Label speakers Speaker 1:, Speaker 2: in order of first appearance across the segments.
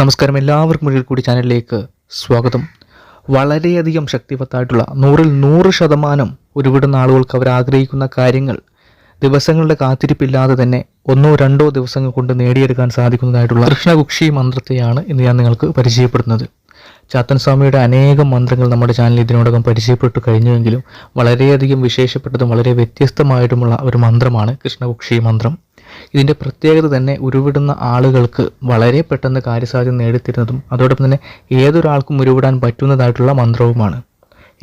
Speaker 1: നമസ്കാരം, എല്ലാവർക്കും ഒരിക്കൽ കൂടി ചാനലിലേക്ക് സ്വാഗതം. വളരെയധികം ശക്തിവത്തായിട്ടുള്ള 100% ഉരുവിടുന്ന ആളുകൾക്ക് അവർ ആഗ്രഹിക്കുന്ന കാര്യങ്ങൾ ദിവസങ്ങളുടെ കാത്തിരിപ്പില്ലാതെ തന്നെ 1-2 ദിവസങ്ങൾ കൊണ്ട് നേടിയെടുക്കാൻ സാധിക്കുന്നതായിട്ടുള്ള കൃഷ്ണകുക്ഷി മന്ത്രത്തെയാണ് ഇന്ന് ഞാൻ നിങ്ങൾക്ക് പരിചയപ്പെടുത്തുന്നത്. ചാത്തൻ സ്വാമിയുടെ അനേകം മന്ത്രങ്ങൾ നമ്മുടെ ചാനലിൽ ഇതിനോടകം പരിചയപ്പെട്ടു കഴിഞ്ഞുവെങ്കിലും വളരെയധികം വിശേഷപ്പെട്ടതും വളരെ വ്യത്യസ്തമായിട്ടുമുള്ള ഒരു മന്ത്രമാണ് കൃഷ്ണകുക്ഷി മന്ത്രം. ഇതിൻ്റെ പ്രത്യേകത തന്നെ ഉരുവിടുന്ന ആളുകൾക്ക് വളരെ പെട്ടെന്ന് കാര്യസാധ്യത നേടിത്തരുന്നതും അതോടൊപ്പം തന്നെ ഏതൊരാൾക്കും ഉരുവിടാൻ പറ്റുന്നതായിട്ടുള്ള മന്ത്രവുമാണ്.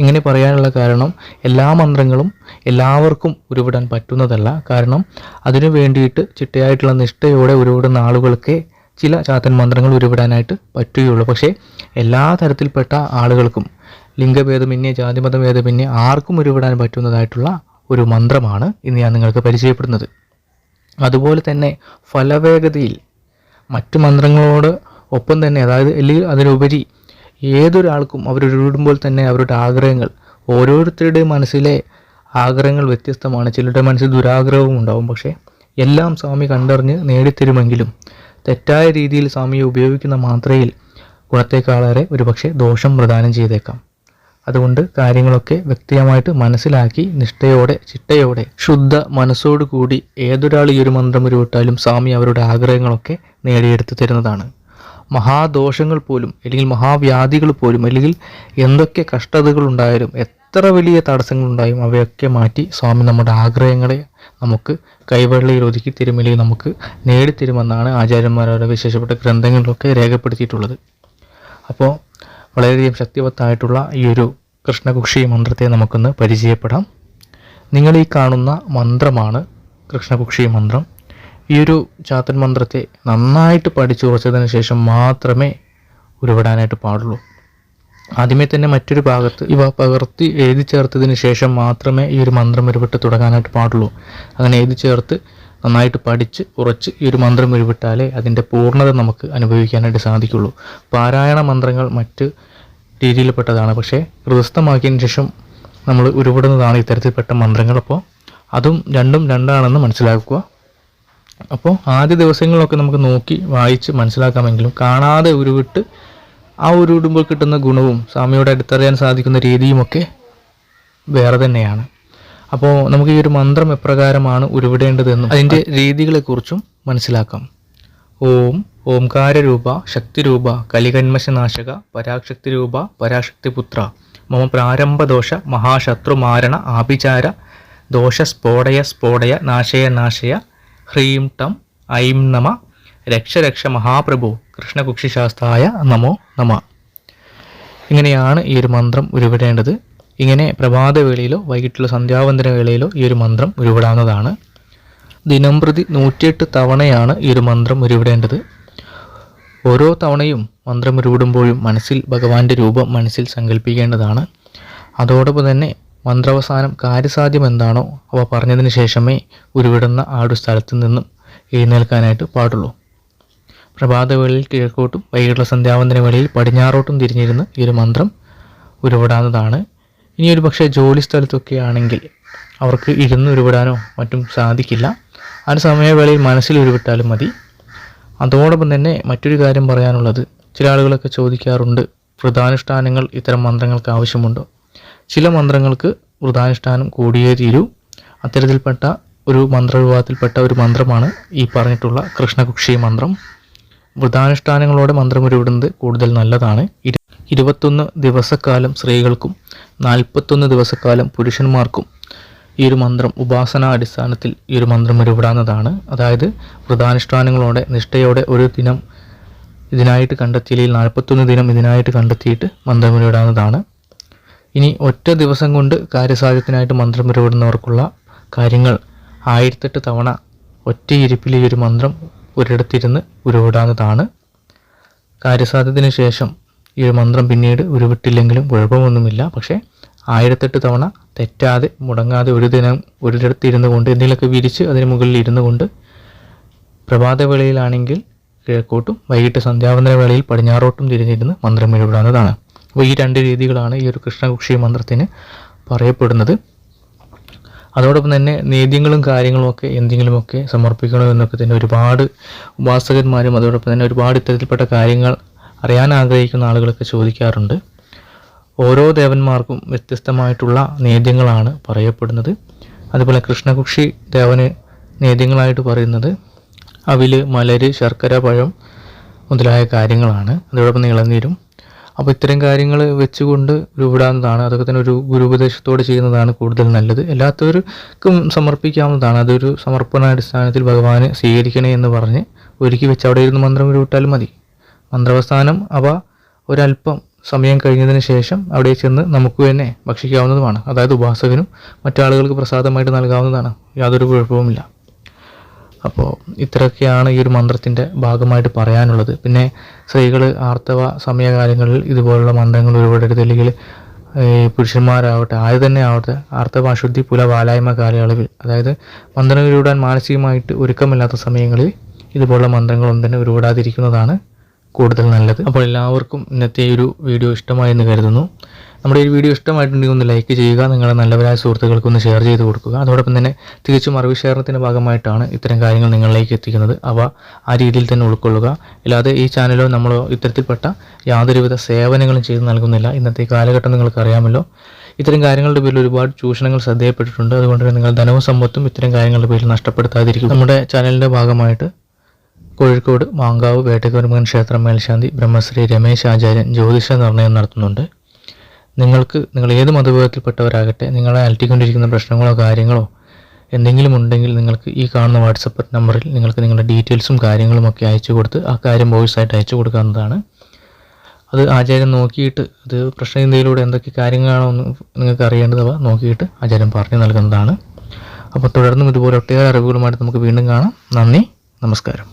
Speaker 1: ഇങ്ങനെ പറയാനുള്ള കാരണം എല്ലാ മന്ത്രങ്ങളും എല്ലാവർക്കും ഉരുവിടാൻ പറ്റുന്നതല്ല. കാരണം അതിനു വേണ്ടിയിട്ട് ചിട്ടയായിട്ടുള്ള നിഷ്ഠയോടെ ഉരുവിടുന്ന ആളുകൾക്ക് ചില ചാത്തൻ മന്ത്രങ്ങൾ ഉരുവിടാനായിട്ട് പറ്റുകയുള്ളൂ. പക്ഷേ എല്ലാ തരത്തിൽപ്പെട്ട ആളുകൾക്കും ലിംഗഭേദമന്യേ ജാതിമതഭേദമന്യേ ആർക്കും ഉരുവിടാൻ പറ്റുന്നതായിട്ടുള്ള ഒരു മന്ത്രമാണ് ഇന്ന് ഞാൻ നിങ്ങൾക്ക് പരിചയപ്പെടുന്നത്. അതുപോലെ തന്നെ ഫലവേഗതയിൽ മറ്റു മന്ത്രങ്ങളോട് ഒപ്പം തന്നെ, അതായത് അല്ലെങ്കിൽ അതിനുപരി ഏതൊരാൾക്കും അവരുരുവിടുമ്പോൾ തന്നെ അവരുടെ ആഗ്രഹങ്ങൾ, ഓരോരുത്തരുടെയും മനസ്സിലെ ആഗ്രഹങ്ങൾ വ്യത്യസ്തമാണ്. ചിലരുടെ മനസ്സിൽ ദുരാഗ്രഹവും ഉണ്ടാവും. പക്ഷേ എല്ലാം സ്വാമി കണ്ടറിഞ്ഞ് നേടിത്തരുമെങ്കിലും തെറ്റായ രീതിയിൽ സ്വാമിയെ ഉപയോഗിക്കുന്ന മാത്രയിൽ ഗുണത്തേക്കാളേറെ ഒരുപക്ഷെ ദോഷം പ്രദാനം ചെയ്തേക്കാം. അതുകൊണ്ട് കാര്യങ്ങളൊക്കെ വ്യക്തമായിട്ട് മനസ്സിലാക്കി നിഷ്ഠയോടെ ചിട്ടയോടെ ശുദ്ധ മനസ്സോടുകൂടി ഏതൊരാൾ ഈ ഒരു മന്ത്രം ഉരുവിട്ടാലും സ്വാമി അവരുടെ ആഗ്രഹങ്ങളൊക്കെ നേടിയെടുത്ത് തരുന്നതാണ്. മഹാദോഷങ്ങൾ പോലും അല്ലെങ്കിൽ മഹാവ്യാധികൾ പോലും അല്ലെങ്കിൽ എന്തൊക്കെ കഷ്ടതകളുണ്ടായാലും എത്ര വലിയ തടസ്സങ്ങളുണ്ടായും അവയൊക്കെ മാറ്റി സ്വാമി നമ്മുടെ ആഗ്രഹങ്ങളെ നമുക്ക് കൈവെള്ളയിൽ ഒതുക്കി തരുമില്ലെങ്കിൽ നമുക്ക് നേടിത്തരുമെന്നാണ് ആചാര്യന്മാരുടെ വിശേഷപ്പെട്ട ഗ്രന്ഥങ്ങളിലൊക്കെ രേഖപ്പെടുത്തിയിട്ടുള്ളത്. അപ്പോൾ വളരെയധികം ശക്തിവത്തായിട്ടുള്ള ഈ ഒരു കൃഷ്ണകുക്ഷി മന്ത്രത്തെ നമുക്കൊന്ന് പരിചയപ്പെടാം. നിങ്ങൾ ഈ കാണുന്ന മന്ത്രമാണ് കൃഷ്ണകുക്ഷി മന്ത്രം. ഈ ഒരു ചാത്തൻ മന്ത്രത്തെ നന്നായിട്ട് പഠിച്ചുറച്ചതിന് ശേഷം മാത്രമേ ഉരുവിടാനായിട്ട് പാടുള്ളൂ. ആദ്യമേ തന്നെ മറ്റൊരു ഭാഗത്ത് ഇവ പകർത്തി എഴുതി ചേർത്തതിന് ശേഷം മാത്രമേ ഈ ഒരു മന്ത്രം ഉരുവിട്ട് തുടങ്ങാനായിട്ട് പാടുള്ളൂ. അങ്ങനെ എഴുതി ചേർത്ത് നന്നായിട്ട് പഠിച്ച് ഉറച്ച് ഈ ഒരു മന്ത്രം ഉരുവിട്ടാലേ അതിൻ്റെ പൂർണ്ണത നമുക്ക് അനുഭവിക്കാനായിട്ട് സാധിക്കുള്ളൂ. പാരായണ മന്ത്രങ്ങൾ മറ്റ് രീതിയിൽപ്പെട്ടതാണ്. പക്ഷേ ഹൃദയസ്ഥമാക്കിയതിന് ശേഷം നമ്മൾ ഉരുവിടുന്നതാണ് ഇത്തരത്തിൽപ്പെട്ട മന്ത്രങ്ങൾ. അപ്പോൾ അതും രണ്ടാണെന്ന് മനസ്സിലാക്കുക. അപ്പോൾ ആദ്യ ദിവസങ്ങളിലൊക്കെ നമുക്ക് നോക്കി വായിച്ച് മനസ്സിലാക്കാമെങ്കിലും കാണാതെ ഉരുവിട്ട് ആ ഉരുവിടുമ്പോൾ കിട്ടുന്ന ഗുണവും സ്വാമിയോട് അടുത്തറിയാൻ സാധിക്കുന്ന രീതിയുമൊക്കെ വേറെ തന്നെയാണ്. അപ്പോൾ നമുക്ക് ഈ ഒരു മന്ത്രം എപ്രകാരമാണ് ഉരുവിടേണ്ടതെന്നും അതിൻ്റെ രീതികളെക്കുറിച്ചും മനസ്സിലാക്കാം. ഓം ഓംകാരരൂപ ശക്തിരൂപ കലികന്മശനാശക പരാശക്തിരൂപ പരാശക്തിപുത്ര മമ പ്രാരംഭദോഷ മഹാശത്രുമാരണ ആഭിചാര ദോഷസ്ഫോടയ നാശയ ഹ്രീം ടം ഐം നമ രക്ഷ മഹാപ്രഭു കൃഷ്ണകുക്ഷിശാസ്തായ നമോ നമ. ഇങ്ങനെയാണ് ഈ ഒരു മന്ത്രം ഉരുവിടേണ്ടത്. ഇങ്ങനെ പ്രഭാതവേളയിലോ വൈകിട്ടുള്ള സന്ധ്യാവന്തന വേളയിലോ ഈ ഒരു മന്ത്രം ഉരുവിടാവുന്നതാണ്. ദിനംപ്രതി 108 തവണയാണ് ഈ ഒരു മന്ത്രം ഉരുവിടേണ്ടത്. ഓരോ തവണയും മന്ത്രം ഉരുവിടുമ്പോഴും മനസ്സിൽ ഭഗവാന്റെ രൂപം മനസ്സിൽ സങ്കല്പിക്കേണ്ടതാണ്. അതോടൊപ്പം തന്നെ മന്ത്രാവസാനം കാര്യസാധ്യം എന്താണോ അവ പറഞ്ഞതിന് ശേഷമേ ഉരുവിടുന്ന ആ ഒരു സ്ഥലത്ത് നിന്നും എഴുന്നേൽക്കാനായിട്ട് പാടുള്ളൂ. പ്രഭാതവേളയിൽ കിഴക്കോട്ടും വൈകിട്ടുള്ള സന്ധ്യാവന്തന വേളയിൽ പടിഞ്ഞാറോട്ടും തിരിഞ്ഞിരുന്ന് ഈ ഒരു മന്ത്രം ഉരുവിടാവുന്നതാണ്. ഇനി ഒരു പക്ഷേ ജോലി സ്ഥലത്തൊക്കെ ആണെങ്കിൽ അവർക്ക് ഇരുന്ന് ഉരുവിടാനോ മറ്റും സാധിക്കില്ല. ആ സമയവേളയിൽ മനസ്സിൽ ഉരുവിട്ടാലും മതി. അതോടൊപ്പം തന്നെ മറ്റൊരു കാര്യം പറയാനുള്ളത്, ചില ആളുകളൊക്കെ ചോദിക്കാറുണ്ട്, വ്രതാനുഷ്ഠാനങ്ങൾ ഇത്തരം മന്ത്രങ്ങൾക്ക് ആവശ്യമുണ്ടോ? ചില മന്ത്രങ്ങൾക്ക് വ്രതാനുഷ്ഠാനം കൂടിയേ തീരൂ. അത്തരത്തിൽപ്പെട്ട ഒരു മന്ത്രവിഭാഗത്തിൽപ്പെട്ട ഒരു മന്ത്രമാണ് ഈ പറഞ്ഞിട്ടുള്ള കൃഷ്ണകുക്ഷി മന്ത്രം. വ്രതാനുഷ്ഠാനങ്ങളോടെ മന്ത്രം ഉരുവിടുന്നത് കൂടുതൽ നല്ലതാണ്. 21 ദിവസക്കാലം സ്ത്രീകൾക്കും 41 ദിവസക്കാലം പുരുഷന്മാർക്കും ഈ ഒരു മന്ത്രം ഉപാസനാ അടിസ്ഥാനത്തിൽ ഈ ഒരു മന്ത്രം ഉരുവിടാവുന്നതാണ്. അതായത് വ്രതാനുഷ്ഠാനങ്ങളോടെ നിഷ്ഠയോടെ ഒരു ദിനം ഇതിനായിട്ട് കണ്ടെത്തിയില്ലെങ്കിൽ 41 ദിനം ഇതിനായിട്ട് കണ്ടെത്തിയിട്ട് മന്ത്രം ഉരുവിടാവുന്നതാണ്. ഇനി ഒറ്റ ദിവസം കൊണ്ട് കാര്യസാധ്യത്തിനായിട്ട് മന്ത്രം ഉരുവിടുന്നവർക്കുള്ള കാര്യങ്ങൾ 1008 തവണ ഒറ്റ ഇരിപ്പിൽ ഈ ഒരു മന്ത്രം ഒരിടത്തിരുന്ന് ഉരുവിടാവുന്നതാണ്. കാര്യസാധ്യത്തിന് ശേഷം ഈ ഒരു മന്ത്രം പിന്നീട് ഉരുവിട്ടില്ലെങ്കിലും കുഴപ്പമൊന്നുമില്ല. പക്ഷേ 1008 തവണ തെറ്റാതെ മുടങ്ങാതെ ഒരു ദിനം ഒരിടത്തിരുന്നു കൊണ്ട് എന്തെങ്കിലുമൊക്കെ വിരിച്ച് അതിന് മുകളിൽ ഇരുന്നു കൊണ്ട് പ്രഭാതവേളയിലാണെങ്കിൽ കിഴക്കോട്ടും വൈകിട്ട് സന്ധ്യാവന്തന വേളയിൽ പടിഞ്ഞാറോട്ടും തിരിഞ്ഞിരുന്ന് മന്ത്രം ഉരുവിടാവുന്നതാണ്. അപ്പോൾ ഈ 2 രീതികളാണ് ഈ ഒരു കൃഷ്ണകുക്ഷി മന്ത്രത്തിന് പറയപ്പെടുന്നത്. അതോടൊപ്പം തന്നെ നേദ്യങ്ങളും കാര്യങ്ങളുമൊക്കെ എന്തെങ്കിലുമൊക്കെ സമർപ്പിക്കണമെന്നൊക്കെ തന്നെ ഒരുപാട് ഉപാസകന്മാരും അതോടൊപ്പം തന്നെ ഒരുപാട് ഇത്തരത്തിൽപ്പെട്ട കാര്യങ്ങൾ അറിയാൻ ആഗ്രഹിക്കുന്ന ആളുകളൊക്കെ ചോദിക്കാറുണ്ട്. ഓരോ ദേവന്മാർക്കും വ്യത്യസ്തമായിട്ടുള്ള നേദ്യങ്ങളാണ് പറയപ്പെടുന്നത്. അതുപോലെ കൃഷ്ണകുക്ഷി ദേവന് നേദ്യങ്ങളായിട്ട് പറയുന്നത് അവില്, മലര്, ശർക്കര, പഴം മുതലായ കാര്യങ്ങളാണ്. അതോടൊപ്പം ഇളനീരും. അപ്പോൾ ഇത്തരം കാര്യങ്ങൾ വെച്ചുകൊണ്ട് രൂപടാവുന്നതാണ്. അതൊക്കെ തന്നെ ഒരു ഗുരുപദേശത്തോടെ ചെയ്യുന്നതാണ് കൂടുതൽ നല്ലത്. എല്ലാത്തവർക്കും സമർപ്പിക്കാവുന്നതാണ്. അതൊരു സമർപ്പണാടിസ്ഥാനത്തിൽ ഭഗവാന് സ്വീകരിക്കണേ എന്ന് പറഞ്ഞ് ഒരുക്കി വെച്ച് അവിടെ ഇരുന്ന് മന്ത്രം ഉരുവിട്ടാലും മതി. മന്ത്രാവസാനം അവ ഒരല്പം സമയം കഴിഞ്ഞതിന് ശേഷം അവിടെ ചെന്ന് നമുക്ക് തന്നെ ഭക്ഷിക്കാവുന്നതുമാണ്. അതായത് ഉപാസകനും മറ്റാളുകൾക്ക് പ്രസാദമായിട്ട് നൽകാവുന്നതാണ്. യാതൊരു കുഴപ്പവുമില്ല. അപ്പോൾ ഇത്രയൊക്കെയാണ് ഈ ഒരു മന്ത്രത്തിൻ്റെ ഭാഗമായിട്ട് പറയാനുള്ളത്. പിന്നെ സ്ത്രീകൾ ആർത്തവ സമയകാലങ്ങളിൽ ഇതുപോലുള്ള മന്ത്രങ്ങൾ ഉരുവിടരുത്. അല്ലെങ്കിൽ പുരുഷന്മാരാവട്ടെ ആര് തന്നെ ആവട്ടെ ആർത്തവ അശുദ്ധി വാലായ്മ കാലയളവിൽ, അതായത് മന്ത്രങ്ങൾ ഉരുവിടാൻ മാനസികമായിട്ട് ഒരുക്കമില്ലാത്ത സമയങ്ങളിൽ ഇതുപോലുള്ള മന്ത്രങ്ങളൊന്നും തന്നെ ഉരുവിടാതിരിക്കുന്നതാണ് കൂടുതൽ നല്ലത്. അപ്പോൾ എല്ലാവർക്കും ഇന്നത്തെ ഒരു വീഡിയോ ഇഷ്ടമായി എന്ന് കരുതുന്നു. നമ്മുടെ ഈ വീഡിയോ ഇഷ്ടമായിട്ടുണ്ടെങ്കിൽ ഒന്ന് ലൈക്ക് ചെയ്യുക, നിങ്ങളുടെ നല്ലവരായ സുഹൃത്തുക്കൾക്കൊന്ന് ഷെയർ ചെയ്ത് കൊടുക്കുക. അതോടൊപ്പം തന്നെ തികച്ചും അറിവ് ഷെയറിൻ്റെ ഭാഗമായിട്ടാണ് ഇത്തരം കാര്യങ്ങൾ നിങ്ങളിലേക്ക് എത്തിക്കുന്നത്. അവ ആ രീതിയിൽ തന്നെ ഉൾക്കൊള്ളുക. അല്ലാതെ ഈ ചാനലോ നമ്മളോ ഇത്തരത്തിൽപ്പെട്ട യാതൊരുവിധ സേവനങ്ങളും ചെയ്ത് നൽകുന്നില്ല. ഇന്നത്തെ കാലഘട്ടം നിങ്ങൾക്ക് അറിയാമല്ലോ. ഇത്തരം കാര്യങ്ങളുടെ പേരിൽ ഒരുപാട് ചൂഷണങ്ങൾ ശ്രദ്ധയപ്പെട്ടിട്ടുണ്ട്. അതുകൊണ്ട് തന്നെ നിങ്ങൾ ധനവും സമ്പത്തും ഇത്തരം കാര്യങ്ങളുടെ പേരിൽ നഷ്ടപ്പെടുത്താതിരിക്കും. നമ്മുടെ ചാനലിൻ്റെ ഭാഗമായിട്ട് കോഴിക്കോട് മാങ്കാവ് വേട്ടക്കരമൻ ക്ഷേത്രം മേൽശാന്തി ബ്രഹ്മശ്രീ രമേശ് ആചാര്യൻ ജ്യോതിഷ നിർണയം നടത്തുന്നുണ്ട്. നിങ്ങൾ ഏത് മതവിഭാഗത്തിൽപ്പെട്ടവരാകട്ടെ, നിങ്ങളെ അലട്ടിക്കൊണ്ടിരിക്കുന്ന പ്രശ്നങ്ങളോ കാര്യങ്ങളോ എന്തെങ്കിലും ഉണ്ടെങ്കിൽ നിങ്ങൾക്ക് ഈ കാണുന്ന വാട്സപ്പ് നമ്പറിൽ നിങ്ങൾക്ക് നിങ്ങളുടെ ഡീറ്റെയിൽസും കാര്യങ്ങളും ഒക്കെ അയച്ചു കൊടുത്ത് ആ കാര്യം വോയിസായിട്ട് അയച്ചു കൊടുക്കാവുന്നതാണ്. അത് ആചാര്യൻ നോക്കിയിട്ട് അത് പ്രശ്നചിന്തയിലൂടെ എന്തൊക്കെ കാര്യങ്ങളാണോ നിങ്ങൾക്ക് അറിയേണ്ടതവ നോക്കിയിട്ട് ആചാര്യൻ പറഞ്ഞു നൽകുന്നതാണ്. അപ്പോൾ തുടർന്നും ഇതുപോലെ ഒട്ടേറെ അറിവുകളുമായിട്ട് നമുക്ക് വീണ്ടും കാണാം. നന്ദി, നമസ്കാരം.